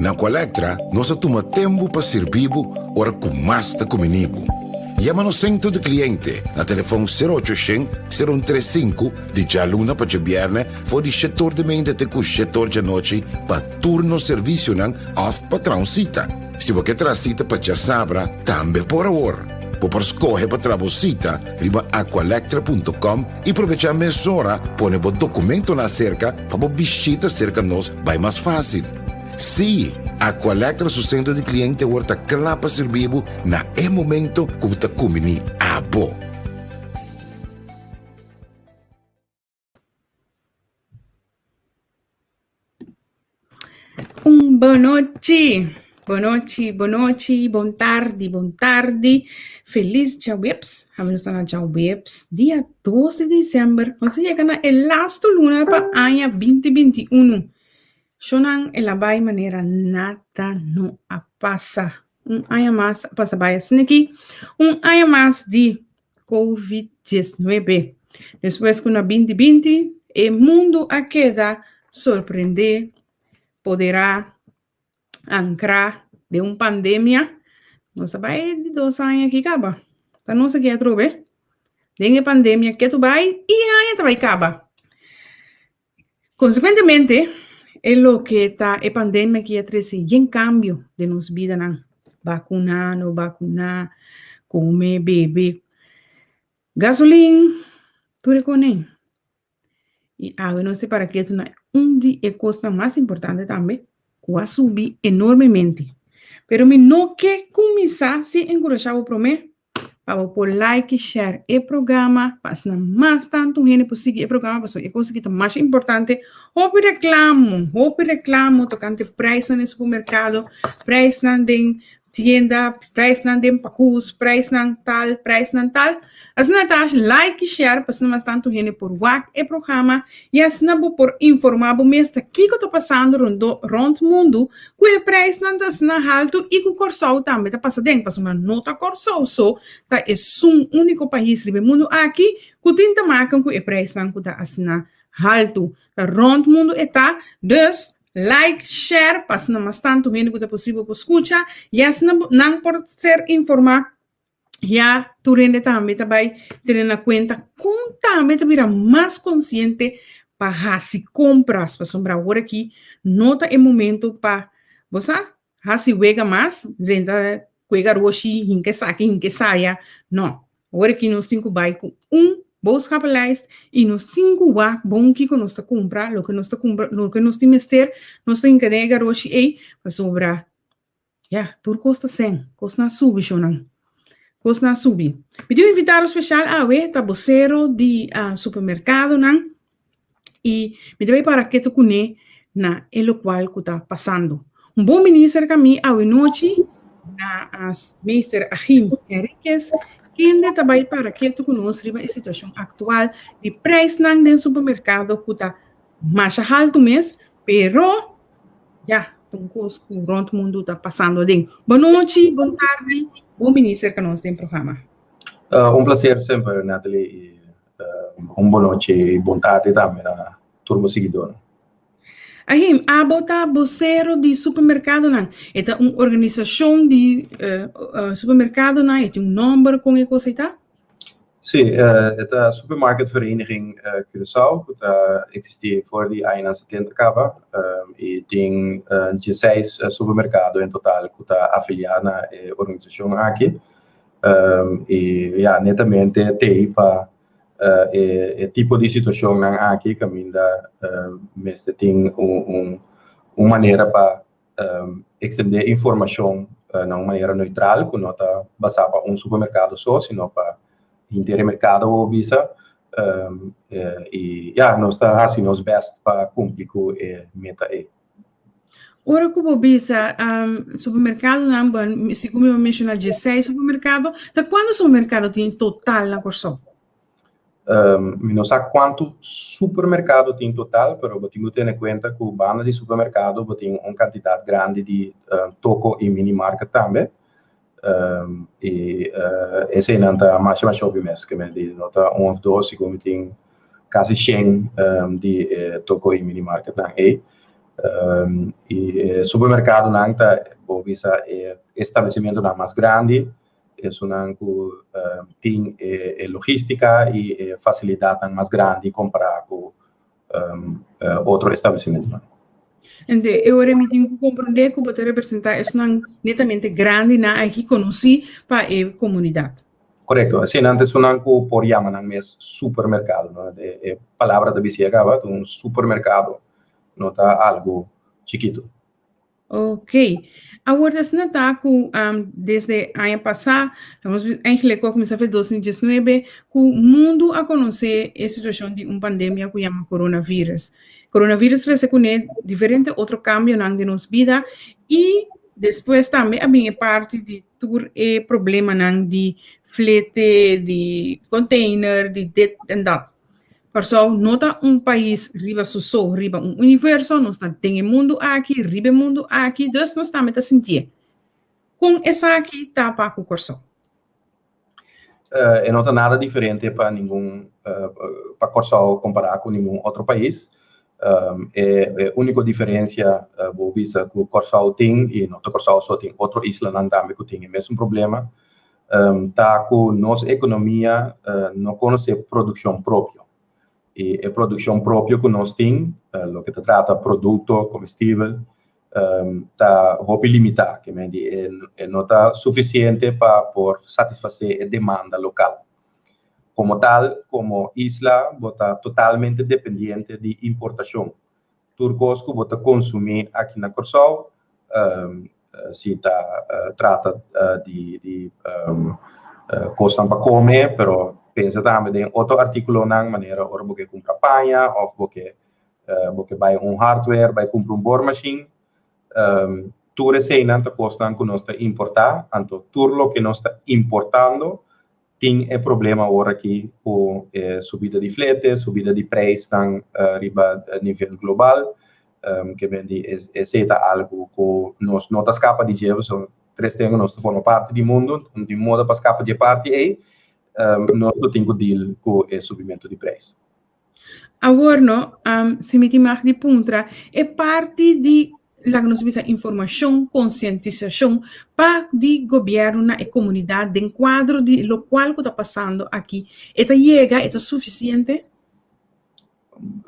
Na Colectra, nós toma tempo para servir ora com mais da comunibo. Llama no centro de cliente na telefone 0800-035 de jaluna para viernes for di setor de mente até com setor de noite para turno serviço nan off patrão cita. Se você quer cita para já sabra, também por hora. Por escolher para trabalhar, riba aqualectra.com e aproveitar a mesura, põe o documento na cerca para visita cerca nós vai mais fácil. Sim, Aqualectra su centro de cliente horta clapa servibo na momento que você comini a bo. Boa noite, bom tarde. Feliz Chauweps. Vamos estar na Chauweps, dia 12 de dezembro. Nós chegamos na last luna para ano 2021. Shonan elabay maneira nada não passa. Ano mais passa baias aqui. Ano mais de COVID-19. Depois que na 2020, o mundo a queda surpreender, poderá ancrar de pandemia. Nós vai de 2 anos aqui acaba. Tá não se quer trobe. Dengue pandemia que tu vai e aí vai acabar. Consequentemente, é lo que está a pandemia que trazer em cambio de nos vida não vacunar, comer, beber, gasolina, tudo com nem. E agora não sei para que tu não de custa mais importante também, que vai subir enormemente. Pero me não quer começar se encorajar para mim, para por like, share o programa, para mais tanto gente possível o programa, para é coisa que é mais importante. Houve reclamo, tocante preço no supermercado, preço na tienda, preço na pacus, preço na tal. Assim na taxa like, share, para mais tanto gente por WhatsApp o programa, e assim por informar o mês que está passando rond o mundo, que o preço não está alto e que o corso também está passando, para uma nota corso, tá é um único país do mundo aqui, que tenta marcar que o preço não está assim alto, tá rond o mundo está, dus like, share, para mais tanto gente que está possível para escutar, e assim não por ser informar. Já tu rende também vai ter na conta como também te vira mais consciente para se compras para sombrar agora aqui nota é momento para você se wega mais renda wega roxi hinke saia não agora aqui nós temos vai com bolsa capitalized e nós temos bom que nós está comprar lo que nós temos ter nós temos que negar roxi aí para sobrar tudo custa 100 custa subir não na subir. Pediu invitar o especial a tabuceiro de supermercado, não? E me deve para que tu conhe na el qual que está passando. Bom ministro caminho a noite na as Mr. Achim Henriquez, que ainda trabalha para que tu conheça a situação atual de preço no supermercado que está mais alto mês, pero um curso que o mundo está passando. Boa noite, boa tarde. Bom ministro que nós temos programa. Prazer sempre, Nathalie. Boa noite e boa tarde também na turma seguidora. Ahim, a botar vocero de supermercado não. É uma organização de supermercado não. É número com que você está? Sim, é a Supermarktvereniging Curaçao, que existe voor die 71 acaba, e tem 16 supermercados em total que está afiliado na organização aqui. E netamente tem para tipo de situação aqui que ainda tem uma maneira para estender informação de uma maneira neutral, que não está basada em supermercado só, sino para inteiro mercado ou visa e nós está assim nos best para cumprir com meta aí. Ora como visa supermercado não, se como eu mencionei 16 supermercado, tá quando o supermercado tem total na Corso? Não sei quanto supermercado tem total, mas eu tenho que ter em conta que o banda de supermercado tem uma quantidade grande de toco e mini market também. E esse não está mais shopping mesmo, que me diz, não está ou dois, como tem quase 100 de toco e mini market aí. E supermercado não tá, bom, visa estabelecimento não mais grande, isso não tem logística e facilidade mais grande comparar com outro estabelecimento. Então, eu realmente tenho que compreender que você representar isso não netamente grande na aqui conheci para a comunidade. Correto, assim, antes não por chamar não mesmo supermercado, não é palavra da bici acaba, supermercado, não tá algo chiquito. Ok. Agora, se não está com, desde ano passado, eigenlijk começou em 2019, que o mundo a conhecer a situação de uma pandemia que chama coronavírus. Coronavírus trouxe com ele diferente outro cambio na nossa vida e depois também havia parte de todo o problema de flete, de container, de det en dat. Perso, nota país riba so, riba universo, nós tem o mundo aqui, riba mundo aqui, dus nós estamos a sentir. Com essa aqui, tá para o corso. Não tem nada diferente para nenhum, para Corsal comparar com nenhum outro país. A única diferença, vou dizer, que o Corsal tem, e não o Corsal só tem outra isla também que tem o mesmo problema, tá com nossa economia não conhece produção própria. E a produção própria que nós temos, o que trata produto, comestível, está muito limitado, que não está suficiente para satisfazer a demanda local. Como tal, como isla, está totalmente dependente de importação. Turcos que você consumir aqui na Corsal, se trata de coisas para comer, pero pensa também em outro artigo na maneira ou você compra panha ou você vai hardware, vai comprar boormachine, tudo receita está custando que nós está importar, então tudo o que nós está importando tem problema agora aqui com subida de frete, subida de preço a nível global, que vem de algo que nós não está capaz de fazer, são três temos nós formamos parte do mundo, de modo para escapar de parte aí, nós temos que deal com o subimento de preço. Agora, se me timar de puntra, é parte de la que nos visa informação, conscientização para o governo e comunidade dentro do quadro de lo qual está passando aqui. Está chega, está suficiente?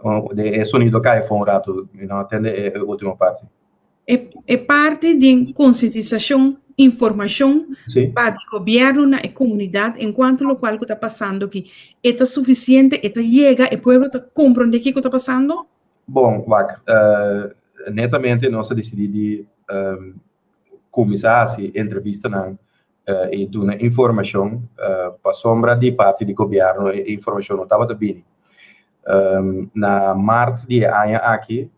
O sonido cai foi rato, não atende a última parte. É parte de conscientização, informação para o governo e comunidade enquanto lo qual está passando aqui. Está suficiente, está chega, o povo está compreendendo o que está passando? Bom, netamente nós decidimos começar a entrevista e dar informação para sombra de parte do governo e informação não estava bem. Na março de ano aqui,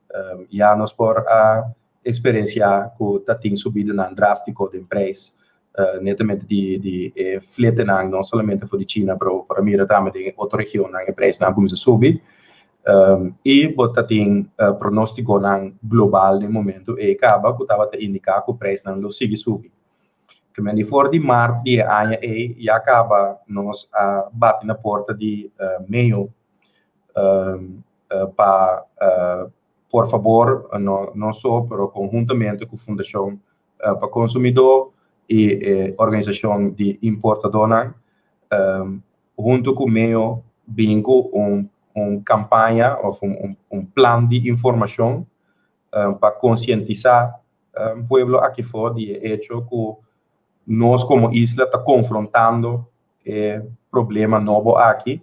já nós por a experiência que está tendo subida drástico de preço, netamente de flete não somente para a China, para mim também de outra região, o preço não começa a subir. E bota tem pronóstico global no momento e acaba que estava a indicar que o preço não sigue subir. Que me for de março de ano e acaba nós a bater na porta de meio para por favor não só pero conjuntamente com a Fundação para Consumidor e organização de importador junto com meio bingo campanha ou plano de informação para conscientizar o povo aqui fora de hecho que nós como isla está confrontando problema novo aqui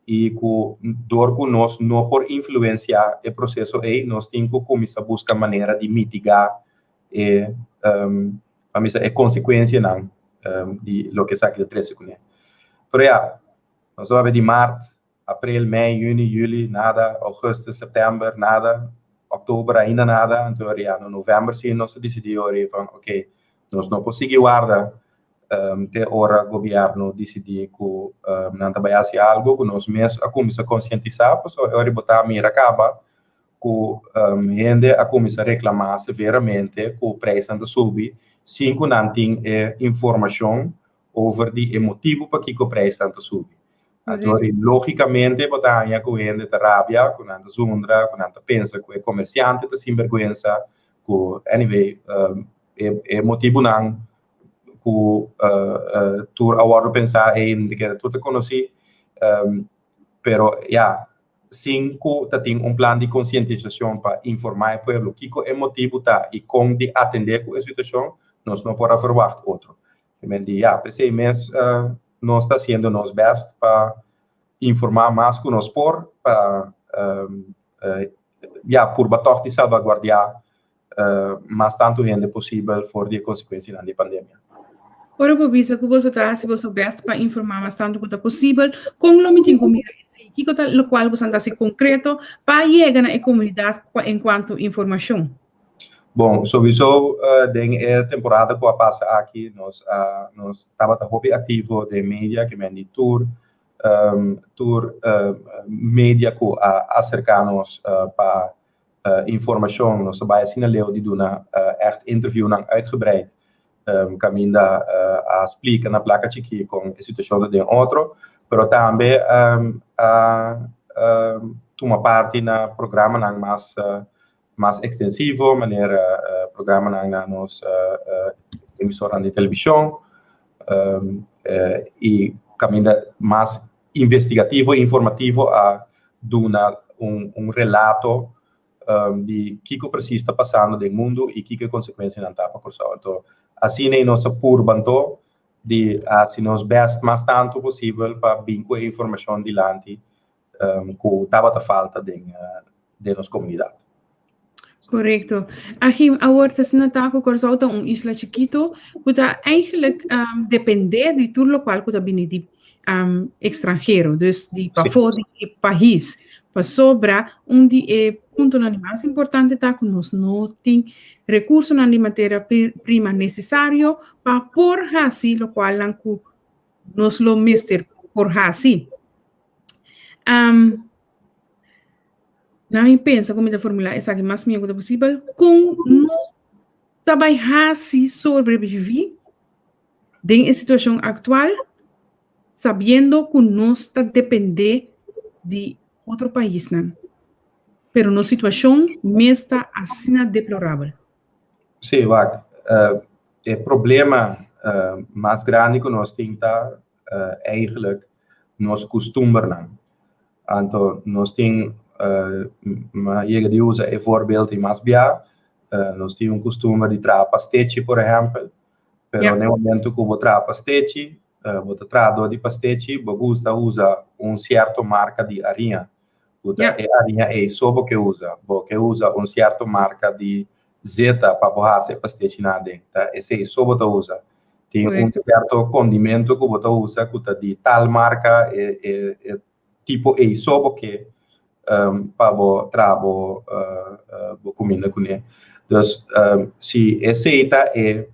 e que nós não por influenciar o processo aí nós temos que começar a buscar maneira de mitigar a consequência de lo que está aqui de 13 com ele. Pero nós vamos de março, abril, maio, junho, julho, nada, agosto, setembro, nada, outubro ainda nada, então no novembro sim nós decidimos ok, nós não conseguimos guardar até hora o governo decidir que não vai fazer algo que nós mesmos começamos a conscientizar, porque hora botar a mira acaba que gente a começar a reclamar severamente que o preço anda subir, sem que não tem informação sobre o motivo para que o preço anda subir. Allora, logicamente, potanya con gente da rabbia, con tanta zundra, con tanta pensa, con commercianti da sinvergüenza, con anyway, e motivo non ku tur award pensar em que tu te conocí, pero ya sin ku tating un plan de concientização para informar o pueblo kiko é motivo tá e com de atender com a situação nós não podemos verwacht outro. Eu digo, ja, PC mês nós está sendo nos best para informar mais que nós por para ja por batok de salvaguardar mais tanto gente possível for de consequências da pandemia. Ora, por isso, que você está, se você best para informar mais tanto quanto possível, com o meeting comigo, que o qual você está assim concreto para chegar na comunidade enquanto informação. Bom, sowieso a temporada que passa aqui, nós estamos hobby ativo de mídia, que vem de tour mídia que acerca-nos para informação, nós vamos sinaleu de doen echt interview uitgebreid. Caminda a explicar na placa aqui com a situação de outro, mas também toma parte na programa mais extensivo, maneira programa na nossa emissora de televisão e caminda mais investigativo e informativo a dar relato de que precisa está passando no mundo e que consequências não está para cursar. Então, assim é nossa banto de assim nos best mais tanto possível para vincular a informação de lante que estava falta de nossa comunidade. Correcto. Achim, agora se não está com uma isla chiquito, que eigenlijk depender de tudo local que está vindo de estrangeiro, dus de para fora do país, para sobra onde ponto mais importante está que nós não tem recursos na matéria prima necessário para por assim lo qual nós lo mister por assim. Não pensa como a formular essa que mais me possível com nós também assim sobreviver em situação atual, sabendo que nós está depender de outro país, não? Pero na situação está assim deplorável. Sim, Wak. O problema mais grande que nós temos é eigenlijk nos costumes. Então, nós temos je die usa een voorbeeld in Masbia. Nós temos costume de trazer pastete, por exemplo. Pero no momento que você traz pastete, você traz de pastete, você usa certa marca de arinha. A arinha é sobo que usa certa marca de zeta para borrar pastete na dentro. Esse é sobo que usa. Tem certo condimento que você usa que de tal marca tipo é sobo que para trabo comida com ele. Então, se esse é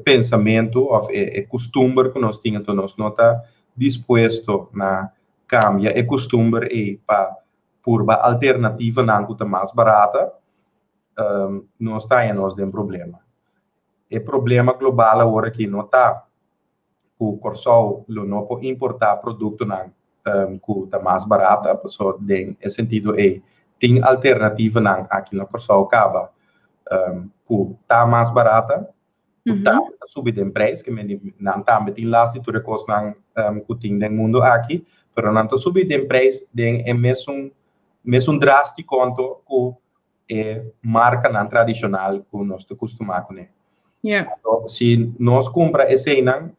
pensamento ou é costume que nós temos, então nós não está disposto a cambiar o costume para por uma alternativa não que mais barata, nós está em nós tem problema. O problema global agora que não está o Corsol não pode importar produto não que está mais barata, pessoa tem esse sentido tem alternativa não aqui no Corsol acaba que está mais barata, que está subir de preço, que não está metendo lá se tu recursos não que tem no mundo aqui, mas não está subir de preço é mesmo drástico quanto que marca não tradicional que nós estamos acostumados com ele. Então, se nós compra esse não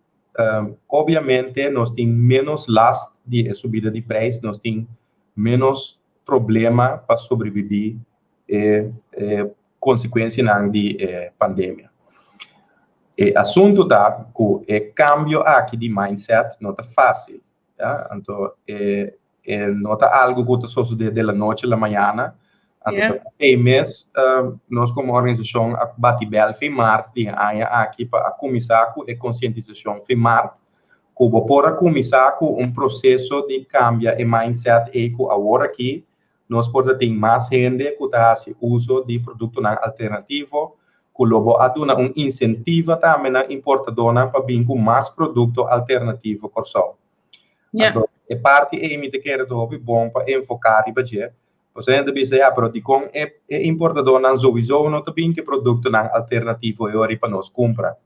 obviamente, nós temos menos last de subida de preço, nós temos menos problema para sobreviver consequência de pandemia. O assunto está que o cambio aqui de mindset não está fácil. Então, não está algo que está sucedendo da noite à manhã. Então, mês, nós como organização batibel FEMART aqui para começar com a conscientização FEMART, que para começar com processo de cambio de mindset e que agora aqui nós podemos ter mais gente que faz uso de produto alternativo, que logo aduna incentivo também na importadora para vir com mais produto alternativo corso. Então, e parte e mi te quer do bom para enfocar e budget. Você ainda bisa ja, pero die kon importador nan sowieso no te bin que produto nan alternativo e ori para nós compra.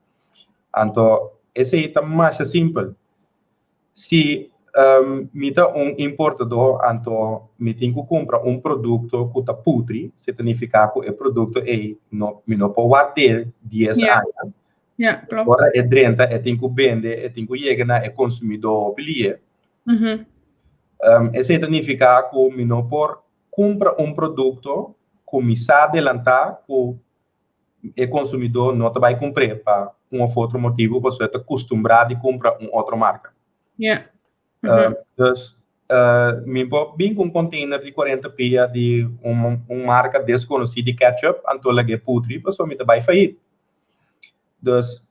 Então, esse é mais simples. Se mita importador, então me tem que comprar produto que está putri, significa que o produto é não pode guardar 10 anos. Klopt. Agora é 30, é tem que vender, é tem que chegar na consumidor pelia. Isso significa que me não pode comprar produto que me sabe adelantar que o consumidor não vai comprar para outro motivo, porque você está acostumado a comprar outra marca. Dus me vim com container de 40 pia de uma marca desconhecida de ketchup, então lege putri, mas só me daarbij failliet. Dus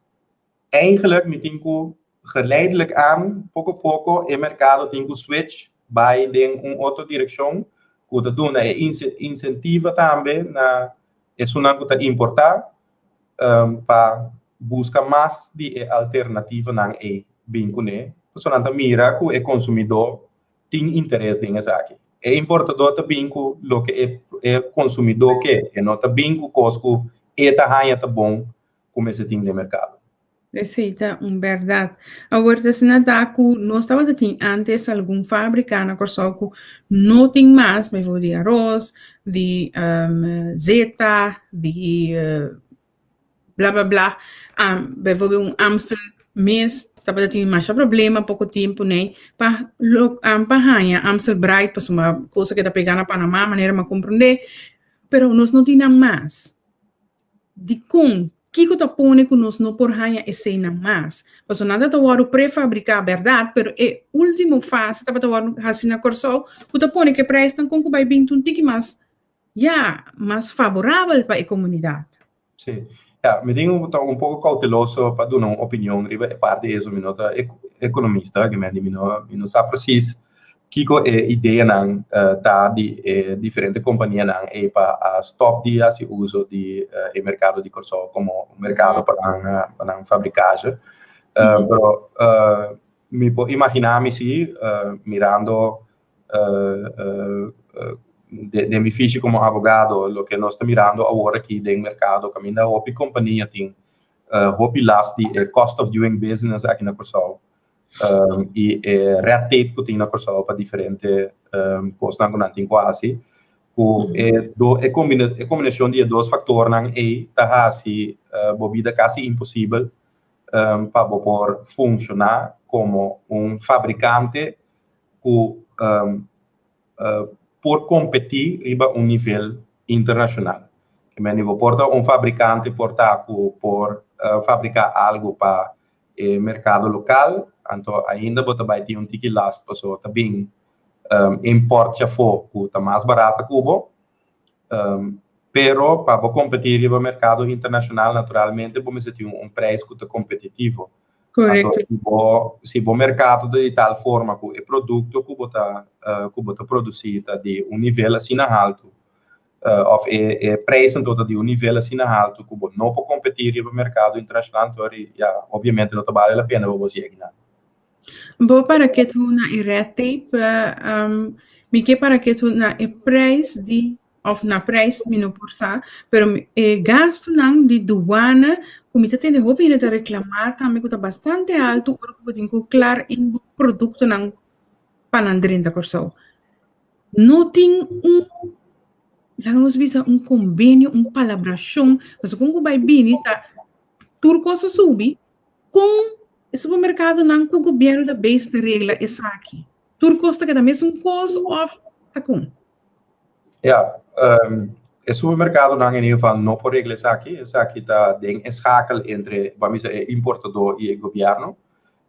eigenlijk me tem que geleidelijk aan, pouco a pouco, o mercado tem que switch bij uma outra direção, que doen é incentiva também na isso não que está importar para buscar mais de alternativa na bincune. Personalmente mira que o consumidor tem interesse nisso aqui. O importador também que o que o consumidor quer, e não também que o custo é tá bom como esse tem no mercado. Receita, verdade. Agora, se não dá que nós estava tendo antes algum fábrica na Corsol que não tem mais, mas vou de arroz, de zeta, de blá blá blá, bijvoorbeeld Amstel mês estava tendo mais problema pouco tempo, né? Para Amstel Bright, para uma coisa que está pegando na Panamá, maneira de compreender, pero nós não tínhamos mais. De como que está pondo que nós não por hanha esse não mais? Porque nada está o pré-fabricar, verdade, pero é último fase estava o assim na Corsol, que está pondo que prestam com que vai vir um tique mais favorável para a comunidade. Sim. Ja, me tenho um pouco cauteloso para dar uma opinião riba é parte disso, me nota economista, que me não sabe preciso que é ideia não tá de diferentes companhias não é para stop de esse uso de mercado de Corsol como mercado para fabricagem. Pero me pode imaginar-me se mirando de mi fiche como advogado, lo que nós estamos mirando agora aqui no mercado, caminha a companhia tem last de cost of doing business aqui na Corsol e red tape que tem na Corsol para diferentes coisas que não tem quase, que a combinação de dois fatores não é tá assim bobida quase impossível para poder funcionar como fabricante que por competir a nível internacional. Que me importa fabricante por fabricar algo para o mercado local, então ainda vai ter tique last, pessoa também importa for que está mais barato que o pero para competir no mercado internacional, naturalmente, vamos ter preço que é competitivo. Correto. Então, se o mercado de tal forma que o produto que você produzir de nível assim alto, ou o preço todo de nível assim alto, que não pode competir no mercado internacional, então, obviamente, não vale a pena você chegar. Bom, para que tu na red tape, me que para que tu na preço de of na preço mino por sa, pero gasto não de douana, como está tendo roupa ainda reclamar, também que está bastante alto, porque pode incluir em produto não panandrinda Corsol. Não tem vamos ver convênio, palabração, mas como vai vir, tá tudo coisa subir com o supermercado não com o governo da base de regra essa aqui. Tudo custa que também cost of tá com. Ja, o supermercado não in ieder geval não pode regelen essa aqui está em eschakel entre, vamos dizer, importador e governo.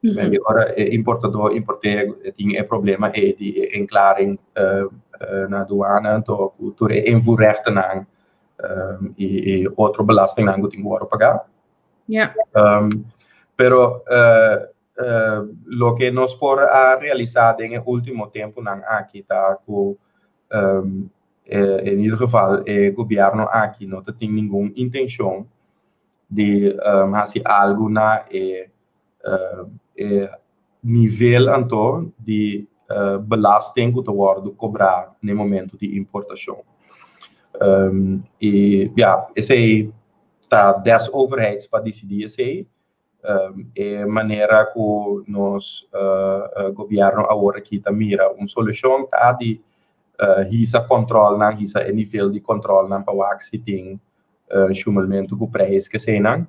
Agora, importador tem problema de enclaring na aduana, então, cultura invoerrechten aan e outra belasting aan que tem que pagar. Yeah. Pero lo que nos por realizar en el último tiempo aqui está que en ieder geval el gobierno aquí no tiene ninguna intención de hacer algo na nivel anto de belasting que wordt cobrar no momento de importação. E esse tá 10 overheids para decidir esse é maneira que nós governo agora aqui tá mira solução tá de hisa controle na hisa nível de controle na para que se tem chumulmento com preço que sei não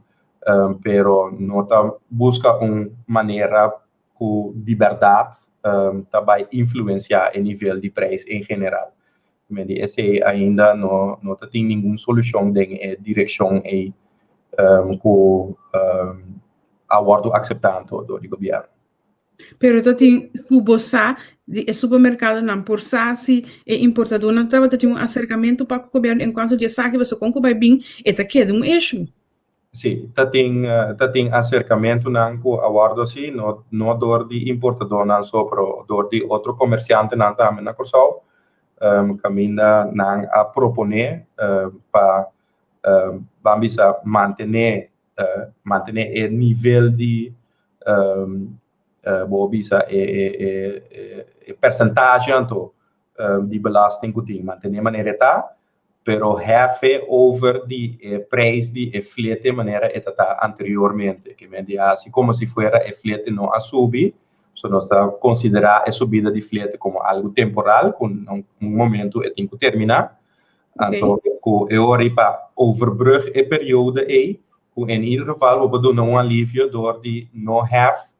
pero nota busca maneira com liberdade também influenciar o nível de preço em geral. Mas esse ainda não tem nenhuma solução de direção que abordo acceptado do governo. Pero tem cubosa de supermercado não por se importador não estava tendo acercamento para o governo enquanto de saque você conclui bem essa que é eixo. Sim, tem acercamento não com abordo assim não dor de importador não só pro dor de outro comerciante não também na corsal caminha não a proponer para vamos manter o nível de bisa percentagem de belasting que tem manter maneira tá pero hefe over de preço de flete maneira está anteriormente que me dia assim como se fuera flete não a subir so nós considerar a subida de flete como algo temporal com momento tem que terminar então eu ori para overbrug període in ieder geval we doen alívio door die no have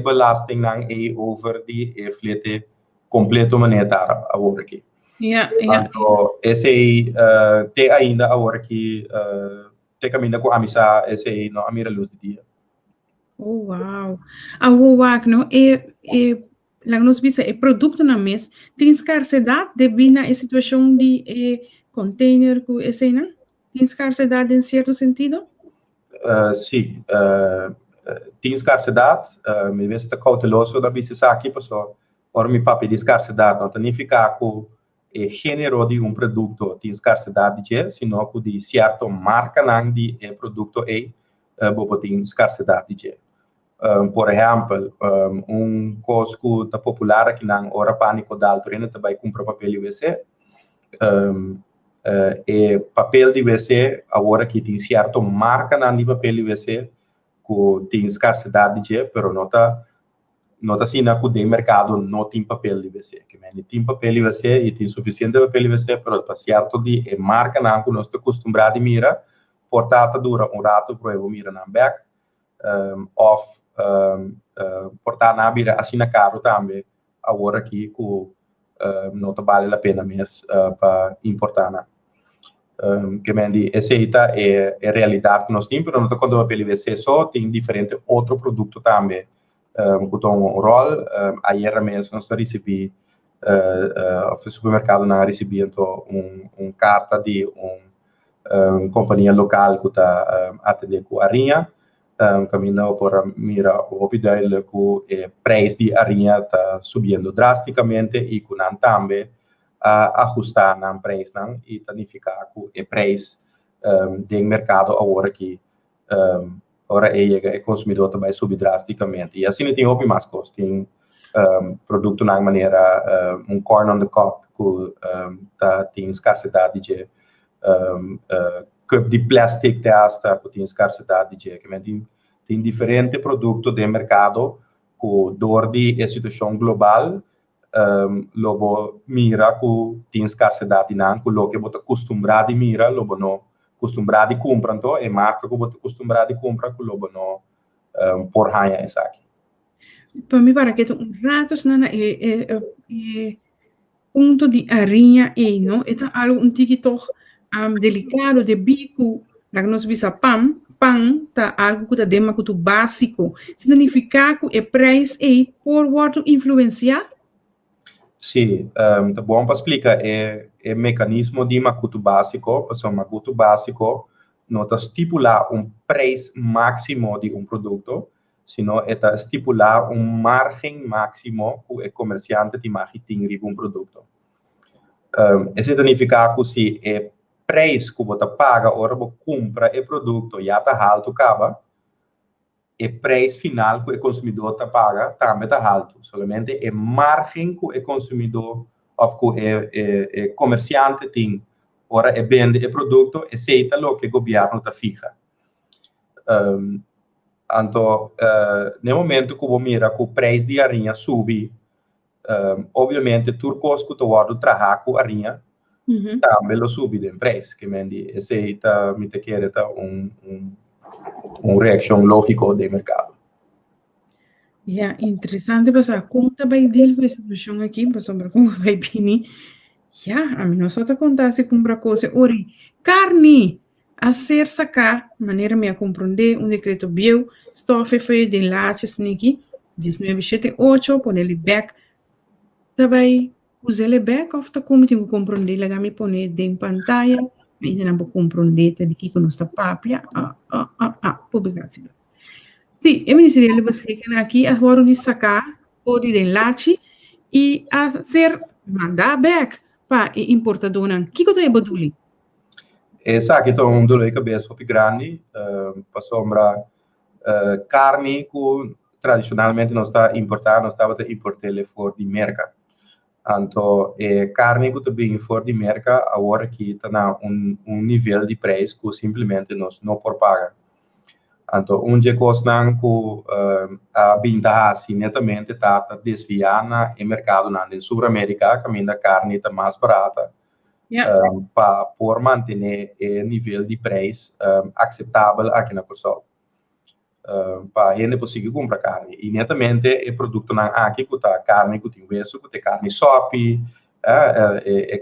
belasting nang over die flete completo maneira agora aqui. Então, esse te ainda agora que te caminha com amisa esse não amira luz de dia. Oh wow. Awak no lang nos bisa produto na mes tem escassez de bina a situação de container com esse não? Tem escassez em certo sentido? Sim, tem escassez, me vê se está cauteloso da bisa aqui, pessoal. Ora me papi de escassez não significa que gênero de produto tem escassez de sino que de certa marca não de produto bobo tem escassez de por exemplo, coisa que está popular aqui na hora pânico da altura também compra papel de WC papel de WC agora que tem certa marca não de papel de WC que tem escassez de pero nota assim na que o mercado não tem papel de WC que tem papel de WC e tem suficiente papel de WC pero para certo de marca não que nós estamos acostumados a mirar portata dura rato para eu mirar na back of portar na mira assim na carro também agora aqui que não vale a pena mesmo para importar na que essa é a realidade que nós temos pero não está quando papel de WC só tem diferente outro produto também que tem rol ayer mesmo nós recebi o supermercado não recebi então carta de companhia local que está atender com a rinha caminhando por mira o duidelijk que o preço de arinha está subindo drasticamente e que não também ajustar na preço não e significa que o preço do mercado agora que ora o consumidor também subir drasticamente e assim tem outras mais coisas tem produto na maneira corn on the cob que tem escassez de cup de plástico que tem escassez de que tem diferentes produtos do mercado que door de situação global lobo mira que tem escassez de não que lo que você acostumado a mira lobo não acostumado a comprar então é marca que você acostumado a comprar que lobo não por raia essa aqui para mim para que ratos na ponto de arinha não é algo tiquito delicado de bico lá que nós bisa pão tá algo que tá dema que básico significa que o preço pode influenciar. Sim, tá bom para explicar é mecanismo de macuto básico, porque macuto básico não está estipular preço máximo de produto, sino está estipular margem máximo que o comerciante tem marketing de produto. Isso significa que se preço que você paga, ora você compra o produto já está alto, acaba, o preço final que o consumidor tá paga também tá alto. Somente a margem que o consumidor ou que o comerciante tem ora vende o produto aceita o que o governo tá fixa. Então, no momento que você mira que o preço de arinha sube, obviamente, tudo custo que você trabalha com a arinha, também lo sube de preço, que mendi aceita, me te quer reação lógica do mercado. Yeah, interessante, pessoal. Como vai deal com essa situação aqui, pessoal, como vai vir? Yeah, a mim não só te contar se compra coisa. Ori, carne, a ser sacar, maneira me a compreender, decreto bio, estofe foi de laches niki, 1978, pôr ele back, também, usar ele back, of tá como tenho que compreender, lá me pôr em pantalla, ainda não vou compreender, tá de que com nossa papia, publicação. Sim, eu me seria aqui, agora de sacar, pôr de lache, e a ser mandar back, para importadora. Que coisa é baduli? Essa aqui é dor de cabeça muito grande, para sombra carne que tradicionalmente não está importada, não estava a importar fora de mercado. Então, carne que também fora de mercado, agora que está na nível de preço que simplesmente nós não por pagar. Então, onde costa que a binda assim netamente está desviando no mercado na Sul-América, caminho da carne está mais barata, para por manter o nível de preço aceitável aqui na Costa. Para a gente conseguir comprar carne. E netamente o produto não aqui que tá carne que tem hueso, que tem carne sopi,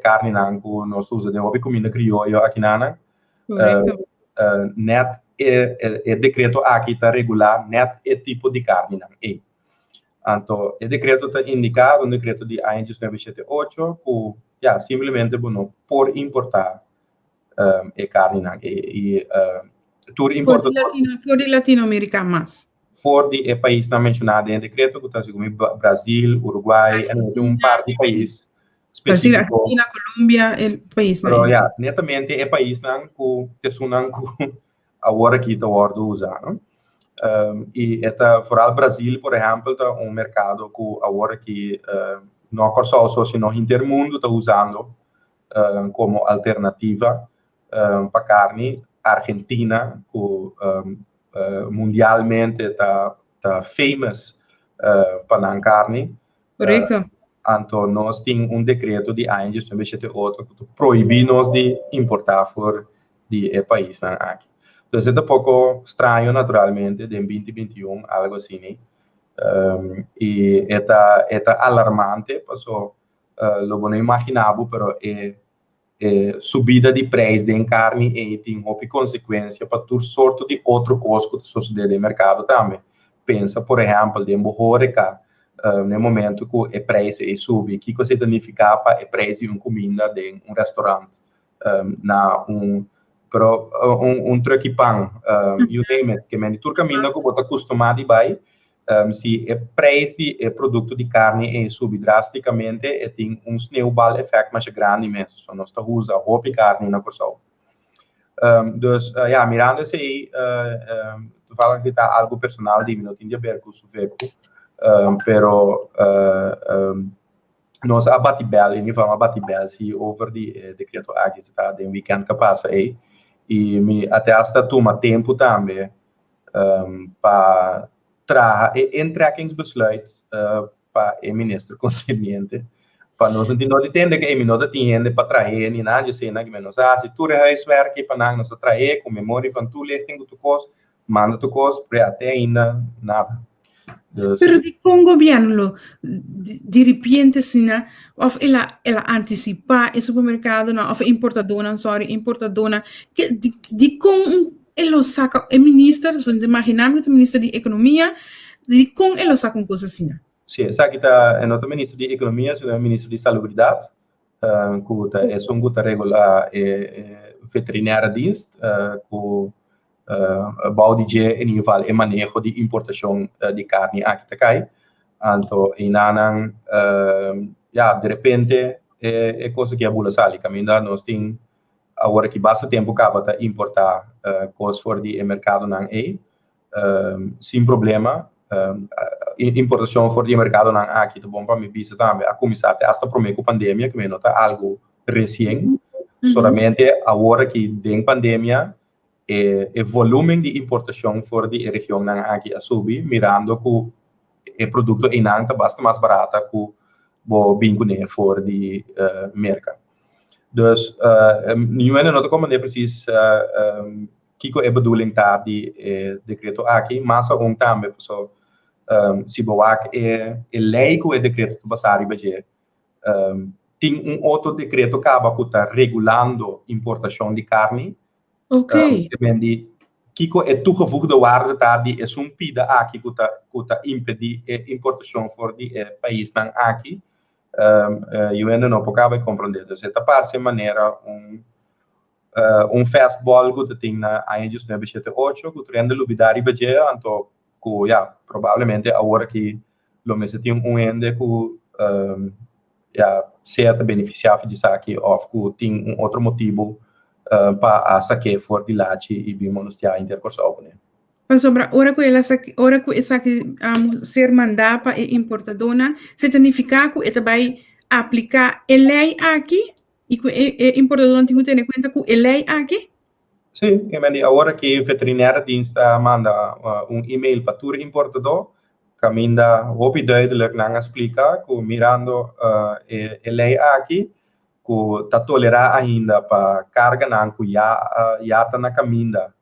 carne não que nós usamos de comida criolla aqui na net o decreto aqui está regular net o tipo de carne não é. Então o decreto está indicado, o decreto de ANJ 978 que simplesmente bueno por importar carne não e tudo importador for de Latinoamérica mais for de país não mencionado em decreto que está como Brasil, Uruguai, par de países Brasil, específico. Argentina, Colômbia, o país Pero netamente é país não que sunang que agora aqui está ordo usar, e fora Brasil, por exemplo, está mercado que agora que não só se no intermundo está usando como alternativa para carne. Argentina que mundialmente está famous para carne. Correto. Então, nós temos decreto de ANJ 978 que proíbe nós de importar fora de país aqui. Então, é um pouco estranho, naturalmente, de 2021, algo assim. E é alarmante, passou, não imaginava, mas subida de preço de carne e tem uma consequência para todo sorte de outro custo que sucede no mercado também. Pensa, por exemplo, de borreca, no momento que o preço sube, o que significa para o preço de uma comida de restaurante, truque pão, you name it, que me tur caminho que você acostumado a buy, se o preço de produto de carne sube drasticamente, tem snowball effect mais grande mesmo, só nós usa roupa carne na coisa. Dus mirando isso aí, tu fala que está algo personal de mim, não tinha a ver com o suveco, pero nós abatibel, em nível abatibel, se over de decreto aqui está de weekend que passa aí, e até hasta toma tempo também para intrekkingsbesluit para o ministro concernente, para nós não entender que o não tem para trazer nem nada, assim, né, que menos se tu huiswerk para nós trazer com memória van toelichting que tu kost, manda tu kost, para até ainda nada. Dus, pero di con governo di repente sina of ela antecipa il supermercado no of importadora que di con elo saca o ministro, so imaginamos que o ministro de economia di con elo saca uma coisa assim. Sim, essa aqui está é não ministro de economia, é ministro de salubridade, que é só que regular veterinária dienst, que bouwt in ieder geval in manejo de importação de carne aqui tá então inanang de repente é coisa que a bula sali caminha nós tem agora que basta tempo acaba tá importar coisas fora de mercado não sem problema. Importação fora do mercado não aqui tá bom para me bisa também. A começar até esta promessa com pandemia que me nota algo recém. Solamente agora que tem pandemia o volume de importação fora da região não aqui a subir, mirando que o produto em não tá bastante mais barato que o bem fora do mercado. Dus nu en dan komen precies kiko é bedoeling tá de decreto aqui, mas ook também so se boak lei que o decreto do passari beje tem outro decreto que acaba regulando importação de carne. Okay. Também kiko é toegevoegde waarde tá de pida aqui que tá impedir importação fora do país não aqui. Eu ainda não acabei de compreender. Então, esta parte maneira fastball que tem na ANJUS 978 que treina lubidari beje então que provavelmente agora que lo mesmo tem ende que certo beneficiar disso aqui ou que tem outro motivo para saque for de lá e bem monostia intercorso né. Mas sobre ora que essa que ser mandada para importadora, significa que ela vai aplicar a lei aqui e que o importador tem que ter em conta que a lei aqui? Sim, agora que o veterinário dienst manda e-mail para o importador, caminda hoop duidelijk não explica que mirando a lei aqui que tá tolerar ainda para carga não que já tá na caminda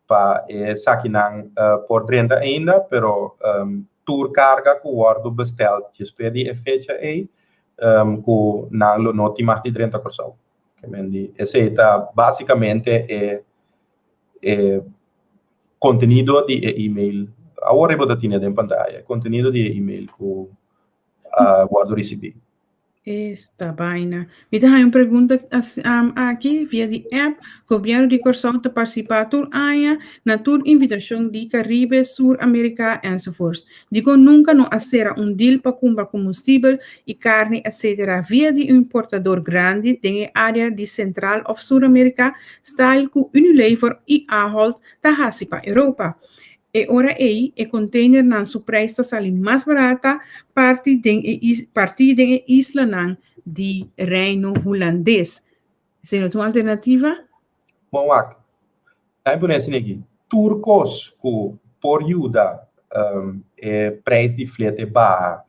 para saque não por 30 ainda, pero tour carga que o ordo bestel despedi fecha aí que não lo noti mais de 30%. Esse é basicamente conteúdo de e-mail. Agora eu vou ter na pantalla, conteúdo de e-mail que o guardo recebi. Esta vaina. Me dá uma pergunta aqui via de app. Governo de Corsão de participar na tua invitação de Caribe, Sul América enzovoorts. Digo nunca não acera deal para comprar combustível e carne, etc. Via de importador grande em área de Central of Sul América, style que Unilever e Ahold tá para Europa. E ora container na su preço sali mais barata partir de isla nan de Reino Holandês. Tem outra alternativa? Bom, aí por isso aqui, turcos que por ajuda preço de frete baixa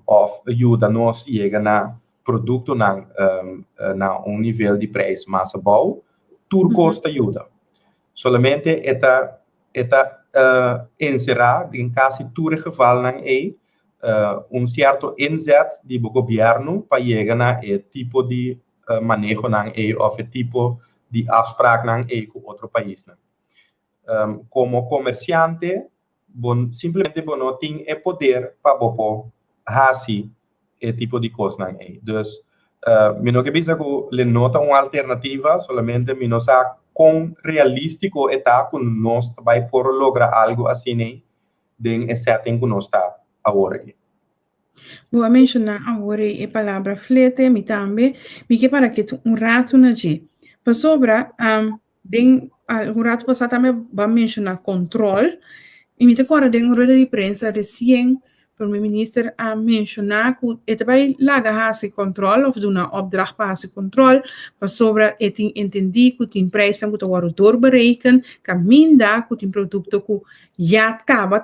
ou ajuda nós chega na produto na nível de preço mais baixo, turcos ajuda. Solamente esta encerrar em quase todo geval certo inzet do governo para chegar na tipo de manejo ou tipo de afspraak com outro país. Como comerciante, simplesmente não tem poder para fazer esse tipo de coisa. Então, eu não quero que nota uma alternativa, solamente eu não sei quão realístico está que nós vai por lograr algo assim em setting que nós está agora. Vou mencionar agora a palavra flete, me também, me que para que rato na gente. Para sobra, um rato passado também vai mencionar controle, e me agora tem uma roda de prensa recém, o primeiro-ministro a mencionar que ele vai lagar esse controle, ou dar uma opdracht para esse controle, para sobra, ele entende que tem preço que o autor bereiken, caminho que tem produto que já acaba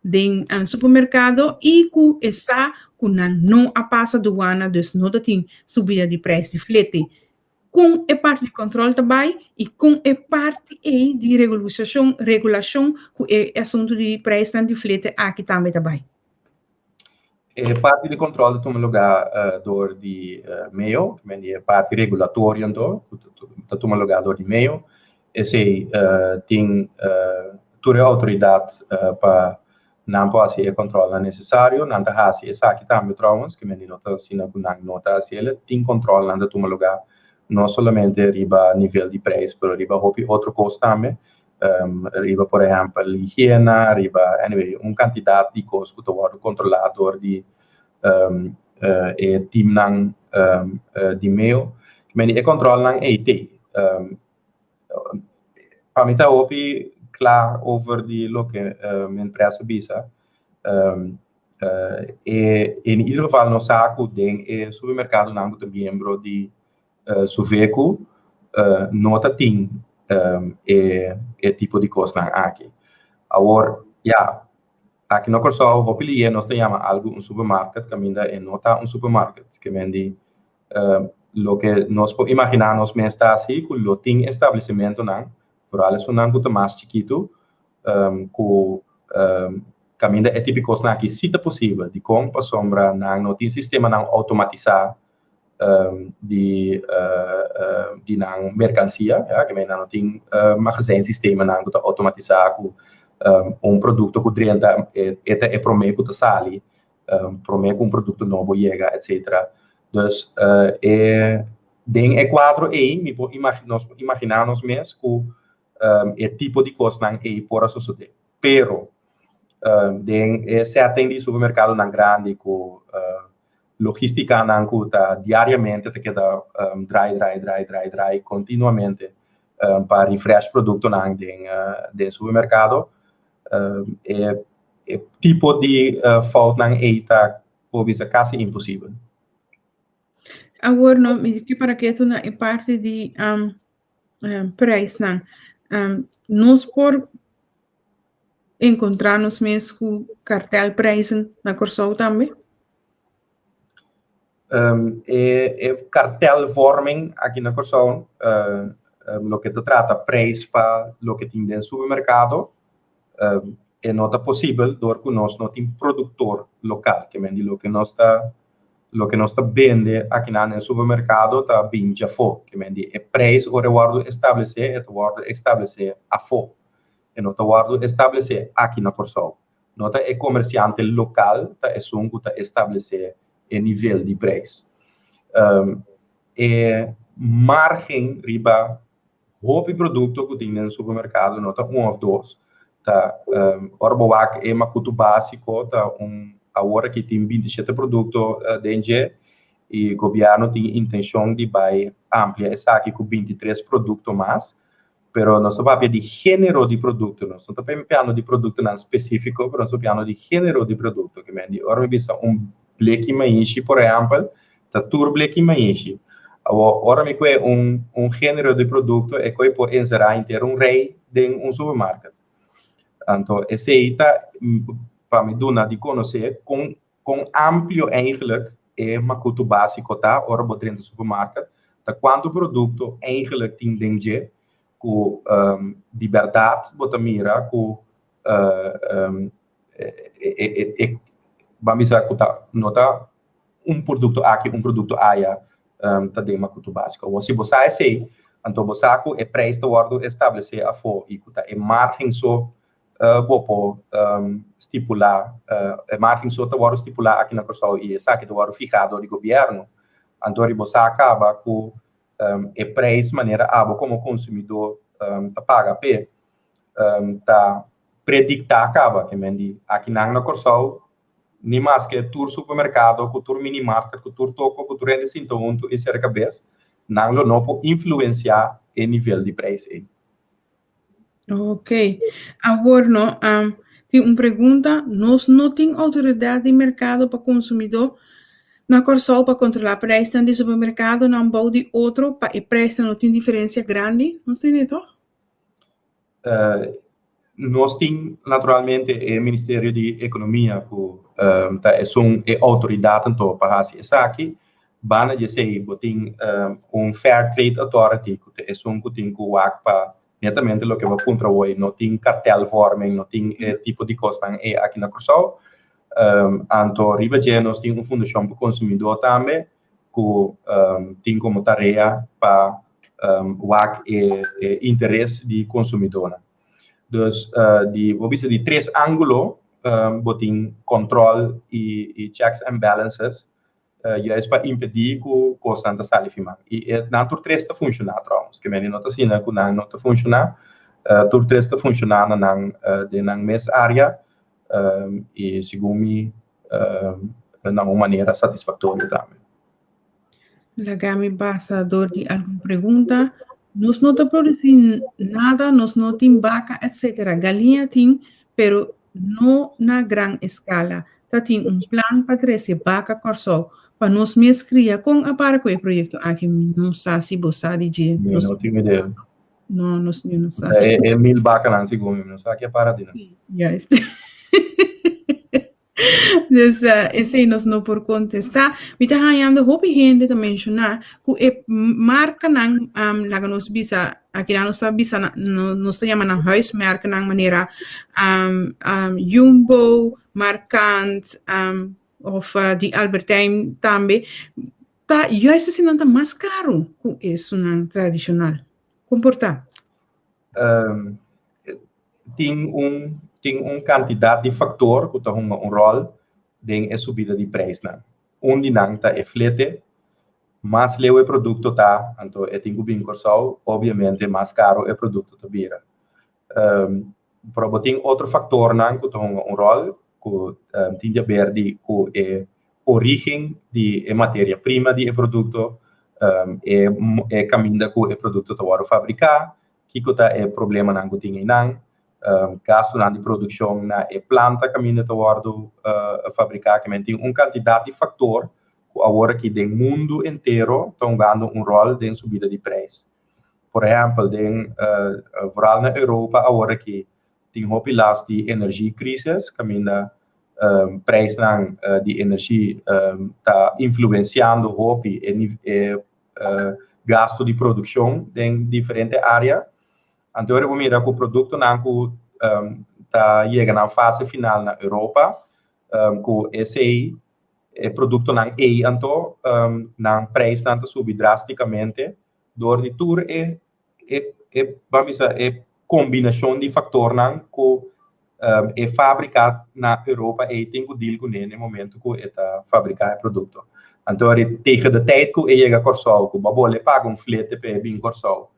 dentro do supermercado e que está que não passa aduana, então não tem subida de preço de frete. Com a parte de controle também e com a parte de regulação que é assunto de preço de frete aqui também. Parte de controle toma lugar door de meio, que é parte regulatória toma lugar door de meio. Esse tem toda a autoridade para não fazer o controle necessário, não fazer essa aqui também trouxemos, que me nota assim não nota assim, ele tem controle não toma lugar não somente riba nível de preço, mas riba outro custo também. Riba, por exemplo, higiene, riba, anyway, quantidade de coisas que estão controladas de team de meio, mas o controle não é para mim está klaar over die loke mijn prijzen bisa. In ieder geval no saco den supermercado nango te miembro di Suveco nota 10 tipo de costa aqui. Agora, aqui no Corsol, hopili nós temos algo supermarket, caminda e nota supermarket, que vendi lo que nós podemos imaginar nós mesmos está assim, com lo tem estabelecimento não, por além de não muito mais chiquito, com caminda é típico aqui, se é possível, de como para sombra não tem sistema não automatizar de não mercancia, que não tem magazine sistema não que automatizar com produto que drenta é prometo que sali, prometo um produto novo chega, etc. Dus den quadro nós imaginamos mesmo que tipo de coisa não por suceder. Pero se atende supermercado não grande com logística não que diariamente te queda dry continuamente para refresh produto não den supermercado tipo de falta não está por isso quase impossível. Agora, não, me para que tu na parte de preço, não, nós por encontrar-nos mesmo com cartel preço na Corsol também? Cartel vorming aqui na Corsol, lo que te trata preço para lo que tem no supermercado, é nota possível, door que nós não tem produtor local, que vende lo que nós está vende aqui no supermercado está bem já for, que vende é preço o reward estabelecer a for, e nota reward estabelecer aqui na Corsol, nota é comerciante local tá é som que tá estabelecer o nível de preço, margem riba hobby produto que tem no supermercado nota 1 ou 2 tá orboak é macuto básico tá agora que tem 27 produtos dentro e o governo tem intenção de vai ampliar essa aqui com 23 produtos mais, pero nós estamos de gênero de produto, nós estamos pensando de produto não específico, pero nós estamos pensando de gênero de produto, que me diz, ora me black maíz, por exemplo, tá tour black maíz. Ora me que gênero de produto é que pode inserir inteiro rei de supermercado. Então, esse aí tá para me dar de conhecer com amplo eigenlijk é macuto básico tá ora botar no supermercado tá quanto produto eigenlijk tem dentro com liberdade botar mira com vamos dizer que tá nota produto aqui produto aia tá de macuto básico ou se você esse então você é preço do ordo estabelecer a for e que tá é margem só bopo estipular margem só tá ordo estipular aqui na Corsol e essa aqui do ordo fijado do governo então você acaba com preço maneira como consumidor tá paga p tá predictar acaba que mendi aqui na Corsol nem mais que tour supermercado com tour minimarket com tour toco com tour rende sintonto e cerca vez não pode influenciar o nível de preço. Ok. Agora, não, tem uma pergunta. Nós não temos autoridade de mercado para consumidor na Corsol para controlar o preço de supermercado, não pode outro para o preço não tem diferença grande, não tem isso? Nós temos naturalmente o Ministério de Economia que é autoridade então para fazer isso aqui. Bana dizer botem Fair Trade Authority que é que tem que para netamente o que vai contra hoje não tem cartel forming não tem tipo de coisa aqui na Corsol então riba de nós tem fundação para consumidor também que tem como tarefa para o interesse de consumidor. Dus de três ângulos botem controle e checks and balances juist para impedir que o constante salifimang. E na tur três está funcionando, trouwens. Que men nota assim, que não está funcionando, tur três está funcionando na mesma área e segundo me na uma maneira satisfatória também. Lagami Passador de alguma pergunta? Nós não produzimos nada, nós não temos vaca, etc. Galinha tem, pero não na grande escala. Tá tem plano para trazer vaca corsol, para nós mesmos criar com a para com o projeto aqui, não sabe se você dizer. Não tenho ideia. Não, nós não sabe. É 1000 vacas não segundo, não sabe que é para dina. Ja, dus esse aí nós não por contestar. Me tá ganhando hobby gente também mencionar que é marca não laga nos bisa aqui na nossa bisa nós temos na huismerken na maneira Jumbo, Markant of die Albertijn também tá juist assim não tá mais caro que isso não tradicional comportar. Tem quantidade de fator que tem rol em a subida de preço. De não tá é flete, mais leu o produto tá, então é tem bem corsal, obviamente mais caro o produto tá vira. Pero tem outro fator não que tem rol que tem a ver de com a origem de matéria-prima de produto, é caminho que o produto tá vai fabricar, que é problema não que tem não. Gasto de produção na planta caminho a fabricar, que tem quantidade de fator que agora que do mundo inteiro estão ganhando rol de subida de preço. Por exemplo, vooral na Europa agora que tem hopilas de energia crisis, caminho preço de energia está influenciando hopi gasto de produção em diferentes áreas. Então, eu mira que o produto não está chegando na fase final na Europa, que esse produto não então não preço não está subindo drasticamente, door de tour vamos dizer combinação de fatores que é fabricado na Europa e tem que deal com ele no momento que está fabricado o produto. Então, tegen de tijd que chega a Corsol, que o babole paga flete para bem Corsol.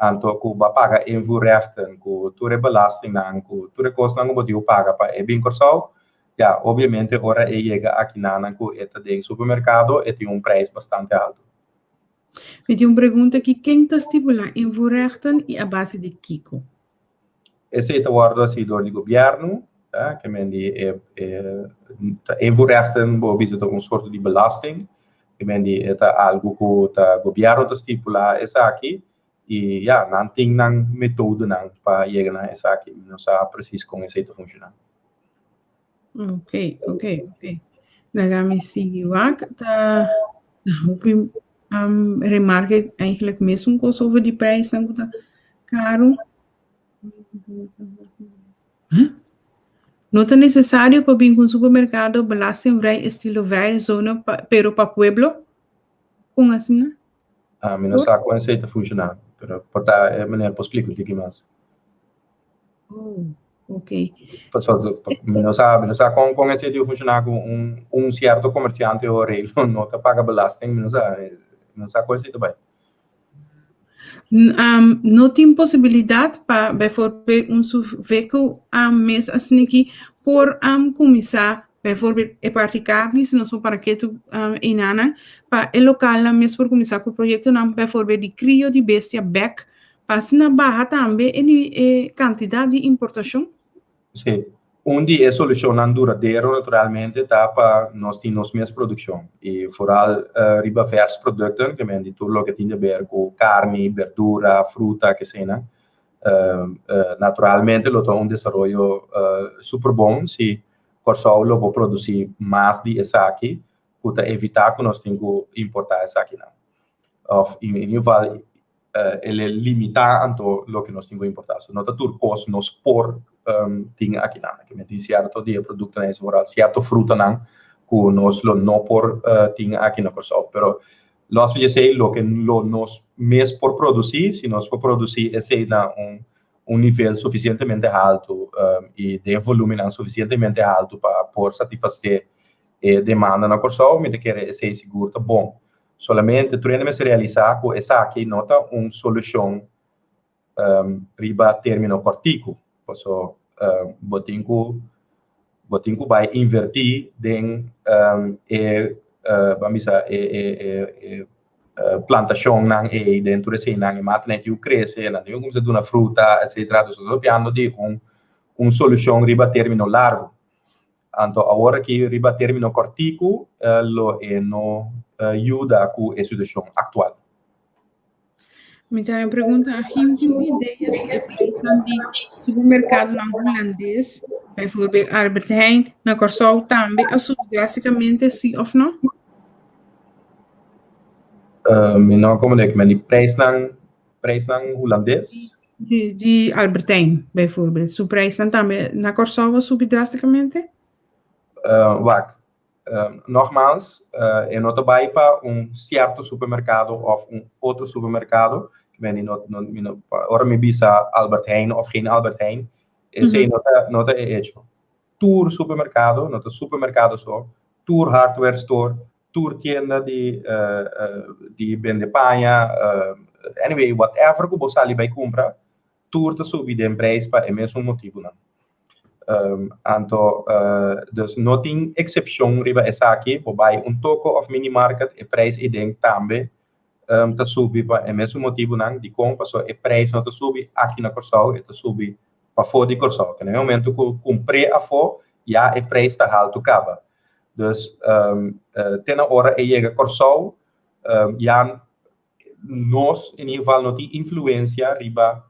Então, que vai pagar invoerrechten, que toda belasting, que toda costa que você paga para bem Corsol, ja, obviamente, ora chega aqui na que está em supermercado e tem preço bastante alto. Me tem uma pergunta aqui, quem está estipulando invoerrechten e a base de Kiko? Esse é o guarda-se do governo, que invoerrechten é soort de belasting, que é algo que o governo está estipulando aqui. E ja, não tem metode para chegar a essa aqui, não sabe preciso como isso está funcionando. Ok. Dan gaan we zien wat de remarque eigenlijk mesmo over die prijs dan goed caro. Não é necessário para vir com supermercado belasting vrij estilo vrij zona pero para pueblo com assim. Não sabe como isso está funcionando. Pero porta maneira posso explicar um pouquinho mais. Ok. Não sabe como isso está funcionando com certo comerciante ou rei não está paga belasting, não sabe como isso está bem. Não tem possibilidade para bijvoorbeeld veículo mês assim aqui por começar bijvoorbeeld e particarni, se não são para que tu inana, para o local mesmo por começar com o projeto não bijvoorbeeld de crio de bestia back, para se na barra também em quantidade de importação. Sim, onde a solução não duradoura naturalmente está para nós ter nossa mesma produção e vooral riba vers produtos que men de tudo o que tem a ver com carne, verdura, fruta que seja, naturalmente lo tem desenvolvimento super bom se Corsol lo vou produzir mais de essa aqui, para evitar que nós tenhamos que importar essa aqui não. Of em geval ele limita então o que nós temos que importar. So não tá tudo cost nós por tem aqui não, que me diz certo de produto não é moral, certo fruta não, que nós não por tem aqui na Corsol, pero nós já sei lo que nós mesmo por produzir, se nós por produzir esse na nível suficientemente alto e de volume não suficientemente alto para por satisfazer a demanda na Corsol, me quer esse seguro tá bom. Solamente turemos realizar que essa aqui não é uma solução riba termino cortico, posso botinho vai invertir em vamos dizer plantação nang dentro desse nang mata net o cresce na tem como se duna fruta etc. Dus nós piano de solução riba termino largo. Então agora que riba termino cortico lo no ajuda com a situação atual. Me tem uma pergunta, a gente tem ideia de supermercado holandês, bijvoorbeeld Albert Heijn, na Corsol também, assume drasticamente sim ou não? Não como é que men die prijs nang holandês? De Albert Heijn, bijvoorbeeld. Su prijs dan também na Corsol sube drasticamente? Wacht. Nogmaals, não te vai para certo supermercado of outro supermercado. Ora me bisa Albert Heijn of geen Albert Heijn. Esse nota é hecho. Tour supermercado, nota supermercado só. Tour hardware store. Tour tienda de vende panha. Anyway, whatever que você ali vai comprar, tour te subir de prijs para o mesmo motivo, não. Dus não tem exceção riba essa aqui, waarbij toko of minimarket e prijs idem também te subir para o mesmo motivo não, de compra só e prijs não te subir aqui na Corsol e te subir para fora de Corsol, que no momento que comprei a fora, já o prijs está alto acaba. Dus tem na hora e chega Corsol, já nós in ieder geval não tem influência riba